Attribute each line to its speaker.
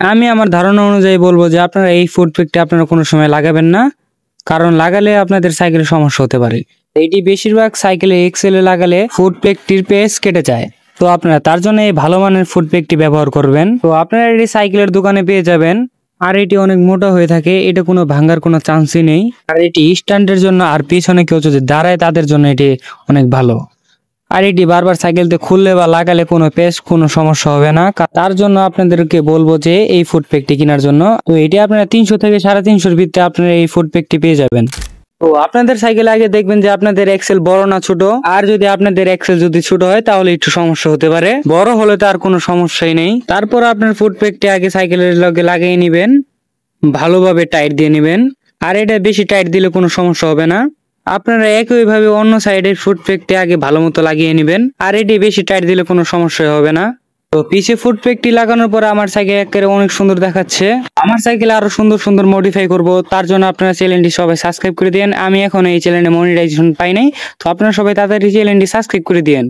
Speaker 1: আমি আমার ধারণা অনুযায়ী বলবো যে আপনারা এই ফুড প্যাকটি আপনারা কোনো সময় লাগাবেন না, কারণ লাগালে আপনাদের সাইকেলের সমস্যা হতে পারে। এটি বেশিরভাগ সাইকেলে এক্সেলে লাগালে ফুড প্যাকটির পেজ কেটে যায়। তো আপনারা তার জন্য এই ভালো মানের ফুড প্যাকটি ব্যবহার করবেন। তো আপনারা এটি সাইকেলের দোকানে পেয়ে যাবেন। আর এটি অনেক মোটা হয়ে থাকে, এটা কোনো ভাঙার কোনো চান্সই নেই। আর এটি স্ট্যান্ডের জন্য আর পিছনে কেউ যদি দাঁড়ায় তাদের জন্য এটি অনেক ভালো। আর এটি বারবার সাইকেলতে খুললে বা লাগালে কোনো পেস্ট কোনো সমস্যা হবে না। তার জন্য আপনাদেরকে বলবো যে এই ফুড প্যাকটি কেনার জন্য। তো এটি আপনারা 300 থেকে 350 ভিতরে আপনারা এই ফুড প্যাকটি পেয়ে যাবেন। তো আপনাদের সাইকেলে আগে দেখবেন যে আপনাদের এক্সেল বড় না ছোট। আর যদি আপনাদের এক্সেল যদি ছোট হয় তাহলে একটু সমস্যা হতে পারে, বড় হলে তো আর কোনো সমস্যাই নেই। তারপর আপনার ফুড প্যাকটি আগে সাইকেলের লগে লাগিয়ে নেবেন, ভালোভাবে টাইট দিয়ে নেবেন। আর এটা বেশি টাইট দিলে কোনো সমস্যা হবে না। আপনারা একইভাবে অন্য সাইডের ফুড প্যাকটি আগে ভালো মতো লাগিয়ে নেবেন। আর এটি বেশি টাইট দিলে কোনো সমস্যা হবে না। তো পিছে ফুড প্যাকটি লাগানোর পরে আমার সাইকেল একেবারে অনেক সুন্দর দেখাচ্ছে। আমার সাইকেলে আরো সুন্দর সুন্দর মডিফাই করব, তার জন্য আপনারা চ্যানেলটি সবাই সাবস্ক্রাইব করে দিন। আমি এখন এই চ্যানেলে মনিটাইজেশন পাই নাই, তো আপনারা সবাই তাড়াতাড়ি চ্যানেলটি সাবস্ক্রাইব করে দিন।